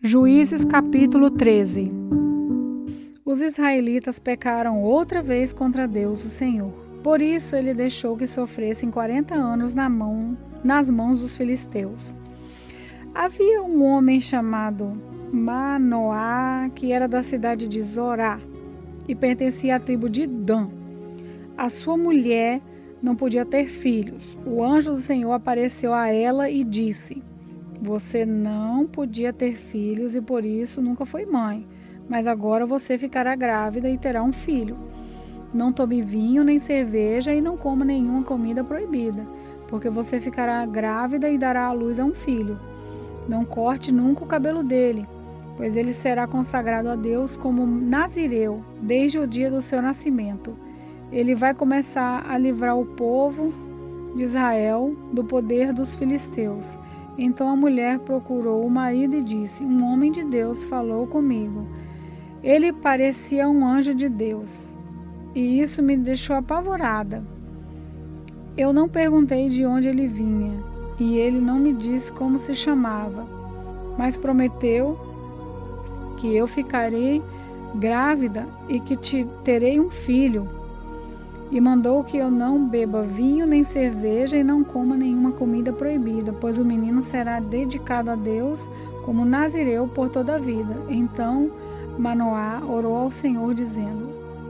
Juízes capítulo 13. Os israelitas pecaram outra vez contra Deus, o Senhor. Por isso ele deixou que sofressem 40 anos nas mãos dos filisteus. Havia um homem chamado Manoá, que era da cidade de Zorá e pertencia à tribo de Dan. A sua mulher não podia ter filhos. O anjo do Senhor apareceu a ela e disse: Você não podia ter filhos e por isso nunca foi mãe, mas agora você ficará grávida e terá um filho. Não tome vinho nem cerveja e não coma nenhuma comida proibida, porque você ficará grávida e dará à luz a um filho. Não corte nunca o cabelo dele, pois ele será consagrado a Deus como nazireu desde o dia do seu nascimento. Ele vai começar a livrar o povo de Israel do poder dos filisteus. Então a mulher procurou o marido e disse: Um homem de Deus falou comigo. Ele parecia um anjo de Deus, e isso me deixou apavorada. Eu não perguntei de onde ele vinha, e ele não me disse como se chamava, mas prometeu que eu ficarei grávida e que terei um filho. E mandou que eu não beba vinho nem cerveja e não coma nenhuma comida proibida, pois o menino será dedicado a Deus como nazireu por toda a vida. Então Manoá orou ao Senhor dizendo: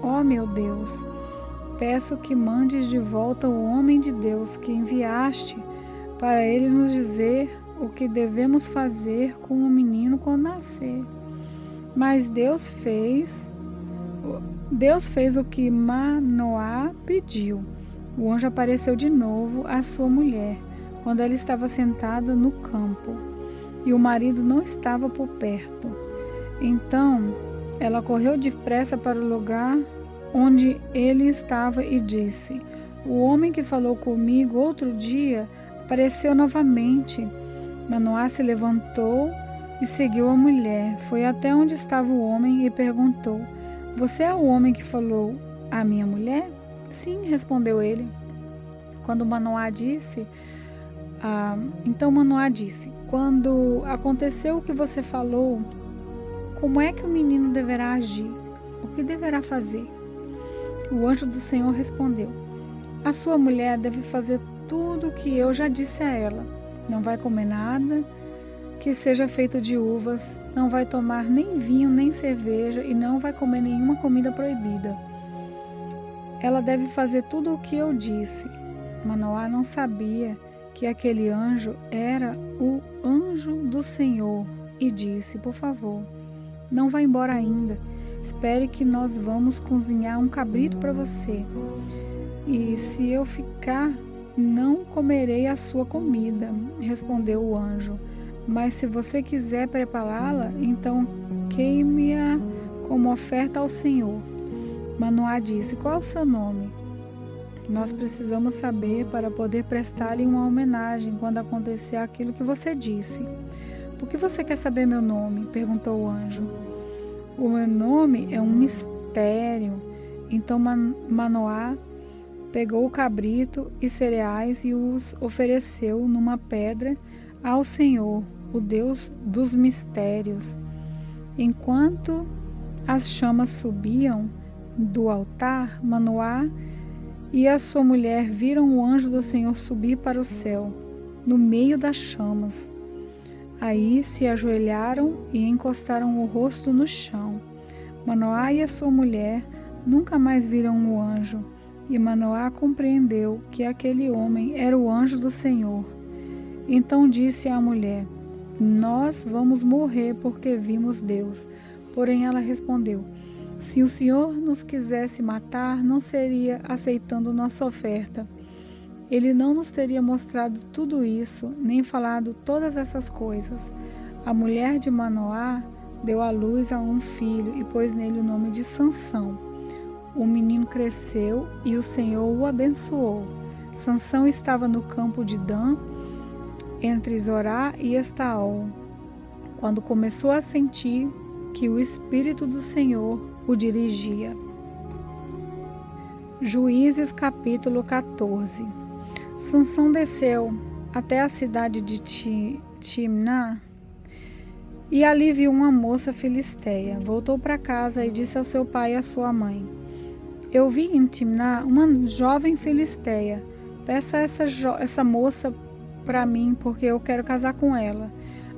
Ó meu Deus, peço que mandes de volta o homem de Deus que enviaste para ele nos dizer o que devemos fazer com o menino quando nascer. Mas Deus fez o que Manoá pediu. O anjo apareceu de novo à sua mulher, quando ela estava sentada no campo, e o marido não estava por perto. Então ela correu depressa para o lugar onde ele estava e disse: O homem que falou comigo outro dia apareceu novamente. Manoá se levantou e seguiu a mulher. Foi até onde estava o homem e perguntou: Você é o homem que falou à minha mulher? Sim, respondeu ele. Então Manoá disse: Quando aconteceu o que você falou, como é que o menino deverá agir? O que deverá fazer? O anjo do Senhor respondeu: A sua mulher deve fazer tudo o que eu já disse a ela. Não vai comer nada que seja feito de uvas, não vai tomar nem vinho nem cerveja e não vai comer nenhuma comida proibida. Ela deve fazer tudo o que eu disse. Manoá não sabia que aquele anjo era o anjo do Senhor e disse: Por favor, não vá embora ainda. Espere que nós vamos cozinhar um cabrito para você. E se eu ficar, não comerei a sua comida, respondeu o anjo. Mas se você quiser prepará-la, então queime-a como oferta ao Senhor. Manoá disse: Qual é o seu nome? Nós precisamos saber para poder prestar-lhe uma homenagem quando acontecer aquilo que você disse. Por que você quer saber meu nome? Perguntou o anjo. O meu nome é um mistério. Então Manoá pegou o cabrito e cereais e os ofereceu numa pedra ao Senhor, o Deus dos mistérios. Enquanto as chamas subiam do altar, Manoá e a sua mulher viram o anjo do Senhor subir para o céu, no meio das chamas. Aí se ajoelharam e encostaram o rosto no chão. Manoá e a sua mulher nunca mais viram o anjo, e Manoá compreendeu que aquele homem era o anjo do Senhor. Então disse à mulher: Nós vamos morrer porque vimos Deus. Porém ela respondeu: Se o Senhor nos quisesse matar, não seria aceitando nossa oferta. Ele não nos teria mostrado tudo isso, nem falado todas essas coisas. A mulher de Manoá deu à luz a um filho e pôs nele o nome de Sansão. O menino cresceu e o Senhor o abençoou. Sansão estava no campo de Dan, entre Zorá e Estaol, quando começou a sentir que o Espírito do Senhor o dirigia. Juízes capítulo 14. Sansão desceu até a cidade de Timná E ali viu uma moça filisteia. Voltou para casa e disse ao seu pai e à sua mãe: Eu vi em Timná uma jovem filisteia. Peça essa moça para mim, porque eu quero casar com ela.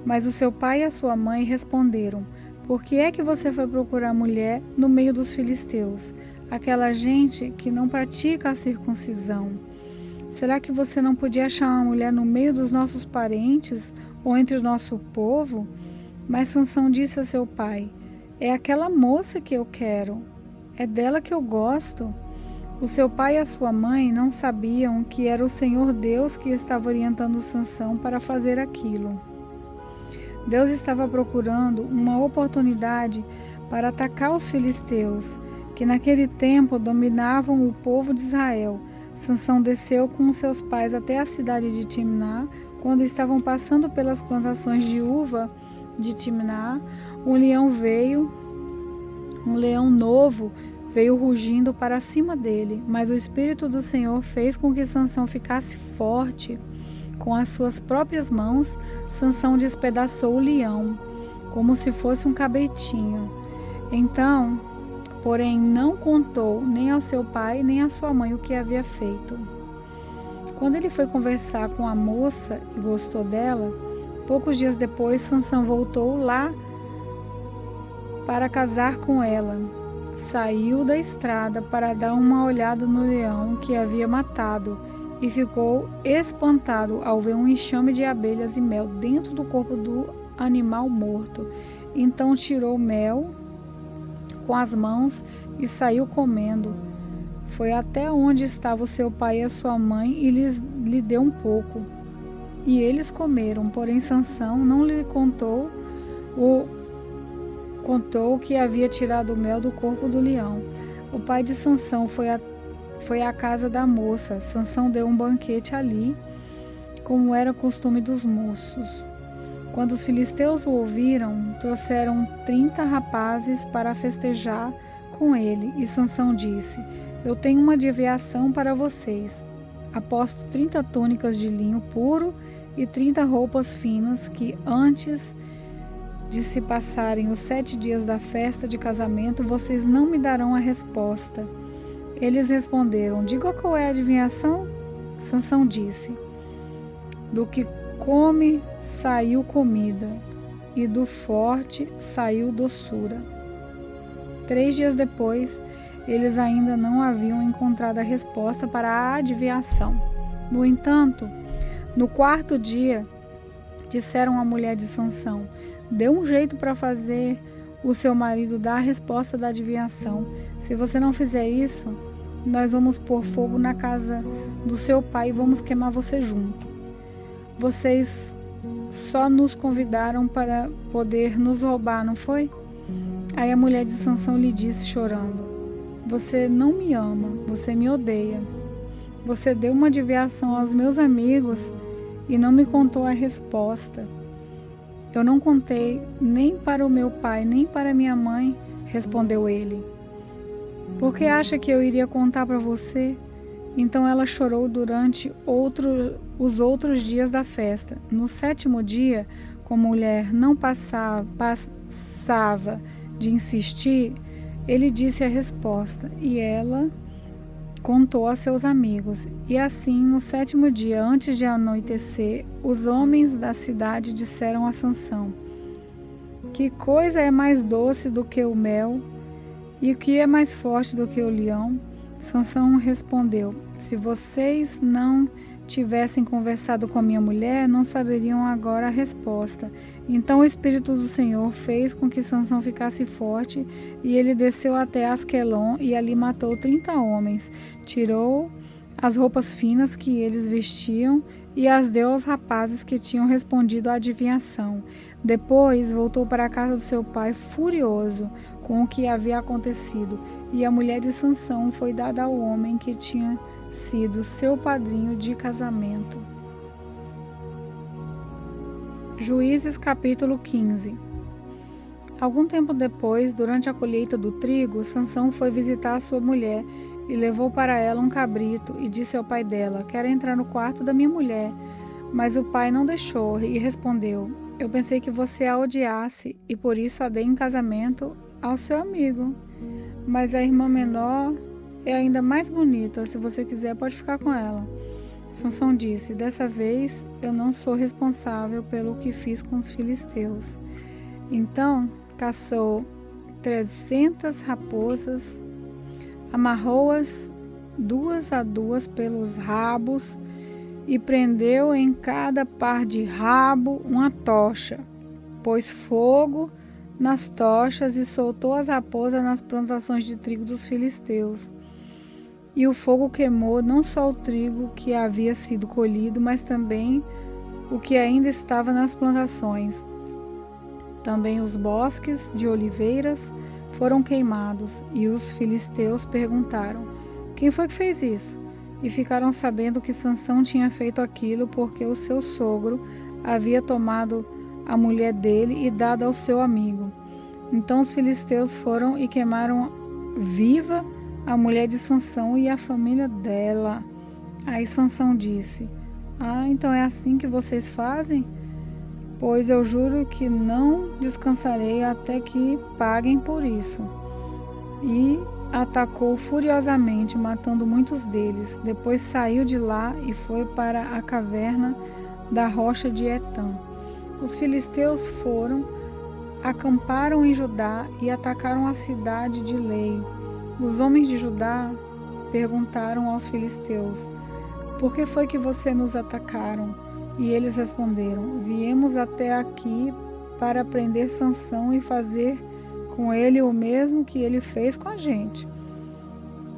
Mas o seu pai e a sua mãe responderam: Por que é que você foi procurar mulher no meio dos filisteus, aquela gente que não pratica a circuncisão? Será que você não podia achar uma mulher no meio dos nossos parentes ou entre o nosso povo? Mas Sansão disse a seu pai: É aquela moça que eu quero, é dela que eu gosto. O seu pai e a sua mãe não sabiam que era o Senhor Deus que estava orientando Sansão para fazer aquilo. Deus estava procurando uma oportunidade para atacar os filisteus, que naquele tempo dominavam o povo de Israel. Sansão desceu com seus pais até a cidade de Timná. Quando estavam passando pelas plantações de uva de Timná, um leão novo veio rugindo para cima dele, mas o Espírito do Senhor fez com que Sansão ficasse forte. Com as suas próprias mãos, Sansão despedaçou o leão, como se fosse um cabritinho. Então, porém, não contou nem ao seu pai nem à sua mãe o que havia feito. Quando ele foi conversar com a moça e gostou dela, poucos dias depois, Sansão voltou lá para casar com ela. Saiu da estrada para dar uma olhada no leão que havia matado e ficou espantado ao ver um enxame de abelhas e mel dentro do corpo do animal morto. Então tirou mel com as mãos e saiu comendo. Foi até onde estava o seu pai e a sua mãe e lhe deu um pouco. E eles comeram, porém Sansão não lhe contou que havia tirado o mel do corpo do leão. O pai de Sansão foi à casa da moça. Sansão deu um banquete ali, como era costume dos moços. Quando os filisteus o ouviram, trouxeram 30 rapazes para festejar com ele. E Sansão disse: Eu tenho uma adivinhação para vocês. Aposto 30 túnicas de linho puro e 30 roupas finas que antes de se passarem os 7 dias da festa de casamento, vocês não me darão a resposta. Eles responderam: Diga qual é a adivinhação? Sansão disse: Do que come saiu comida, e do forte saiu doçura. 3 dias depois, eles ainda não haviam encontrado a resposta para a adivinhação. No entanto, no 4º dia, disseram à mulher de Sansão: Dê um jeito para fazer o seu marido dar a resposta da adivinhação. Se você não fizer isso, nós vamos pôr fogo na casa do seu pai e vamos queimar você junto. Vocês só nos convidaram para poder nos roubar, não foi? Aí a mulher de Sansão lhe disse chorando: Você não me ama, você me odeia. Você deu uma adivinhação aos meus amigos e não me contou a resposta. Eu não contei nem para o meu pai, nem para minha mãe, respondeu ele. Por que acha que eu iria contar para você? Então ela chorou durante os outros dias da festa. No 7º dia, como a mulher não passava de insistir, ele disse a resposta e ela contou a seus amigos. E assim, no 7º dia, antes de anoitecer, os homens da cidade disseram a Sansão: Que coisa é mais doce do que o mel? E o que é mais forte do que o leão? Sansão respondeu: Se vocês não tivessem conversado com a minha mulher, não saberiam agora a resposta. Então o Espírito do Senhor fez com que Sansão ficasse forte, e ele desceu até Asquelon e ali matou 30 homens. Tirou as roupas finas que eles vestiam e as deu aos rapazes que tinham respondido à adivinhação. Depois voltou para a casa do seu pai furioso com o que havia acontecido, e a mulher de Sansão foi dada ao homem que tinha sido seu padrinho de casamento. Juízes capítulo 15. Algum tempo depois, durante a colheita do trigo, Sansão foi visitar a sua mulher e levou para ela um cabrito e disse ao pai dela: Quero entrar no quarto da minha mulher. Mas o pai não deixou e respondeu: Eu pensei que você a odiasse e por isso a dei em casamento ao seu amigo. Mas a irmã menor é ainda mais bonita. Se você quiser, pode ficar com ela. Sansão disse: dessa vez eu não sou responsável pelo que fiz com os filisteus. Então caçou 300 raposas, amarrou-as 2 a 2 pelos rabos e prendeu em cada par de rabo uma tocha. Pôs fogo nas tochas e soltou as raposas nas plantações de trigo dos filisteus. E o fogo queimou não só o trigo que havia sido colhido, mas também o que ainda estava nas plantações. Também os bosques de oliveiras foram queimados, e os filisteus perguntaram: quem foi que fez isso? E ficaram sabendo que Sansão tinha feito aquilo porque o seu sogro havia tomado a mulher dele e dado ao seu amigo. Então os filisteus foram e queimaram viva a mulher de Sansão e a família dela. Aí Sansão disse: então é assim que vocês fazem? Pois eu juro que não descansarei até que paguem por isso. E atacou furiosamente, matando muitos deles. Depois saiu de lá e foi para a caverna da rocha de Etã. Os filisteus foram, acamparam em Judá e atacaram a cidade de Lei. Os homens de Judá perguntaram aos filisteus: por que foi que vocês nos atacaram? E eles responderam: viemos até aqui para prender Sansão e fazer com ele o mesmo que ele fez com a gente.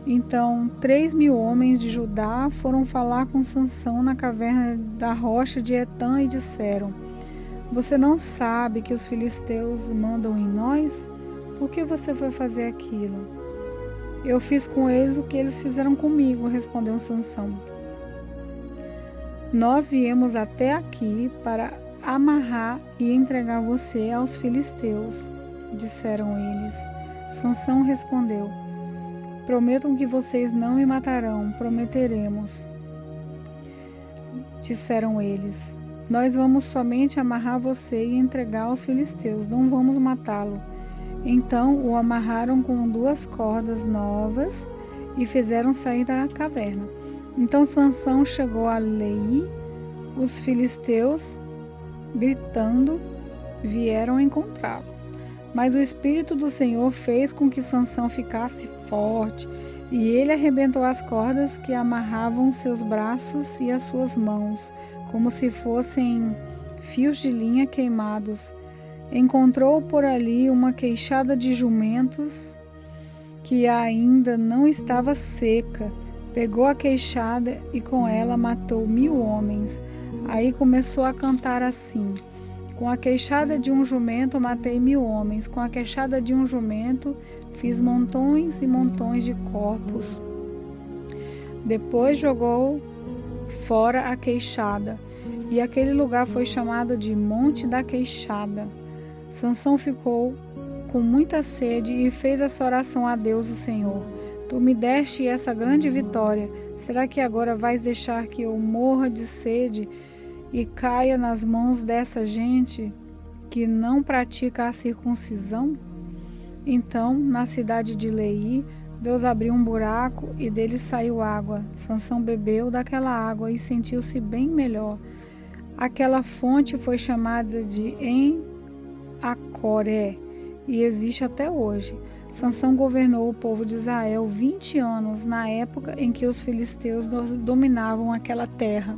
Então 3.000 homens de Judá foram falar com Sansão na caverna da rocha de Etã e disseram: você não sabe que os filisteus mandam em nós? Por que você foi fazer aquilo? Eu fiz com eles o que eles fizeram comigo, respondeu Sansão. Nós viemos até aqui para amarrar e entregar você aos filisteus, disseram eles. Sansão respondeu: prometam que vocês não me matarão. Prometeremos, disseram eles. Nós vamos somente amarrar você e entregar aos filisteus, não vamos matá-lo. Então o amarraram com 2 cordas novas e fizeram sair da caverna. Então Sansão chegou a Lei. Os filisteus, gritando, vieram encontrá-lo. Mas o Espírito do Senhor fez com que Sansão ficasse forte, e ele arrebentou as cordas que amarravam seus braços e as suas mãos, como se fossem fios de linha queimados. Encontrou por ali uma queixada de jumentos que ainda não estava seca. Pegou a queixada e com ela matou 1.000 homens. Aí começou a cantar assim: com a queixada de um jumento matei 1.000 homens. Com a queixada de um jumento fiz montões e montões de corpos. Depois jogou fora a queixada, e aquele lugar foi chamado de Monte da Queixada. Sansão ficou com muita sede e fez essa oração a Deus, o Senhor: tu me deste essa grande vitória. Será que agora vais deixar que eu morra de sede e caia nas mãos dessa gente que não pratica a circuncisão? Então, na cidade de Lei, Deus abriu um buraco e dele saiu água. Sansão bebeu daquela água e sentiu-se bem melhor. Aquela fonte foi chamada de En-Acoré e existe até hoje. Sansão governou o povo de Israel 20 anos, na época em que os filisteus dominavam aquela terra.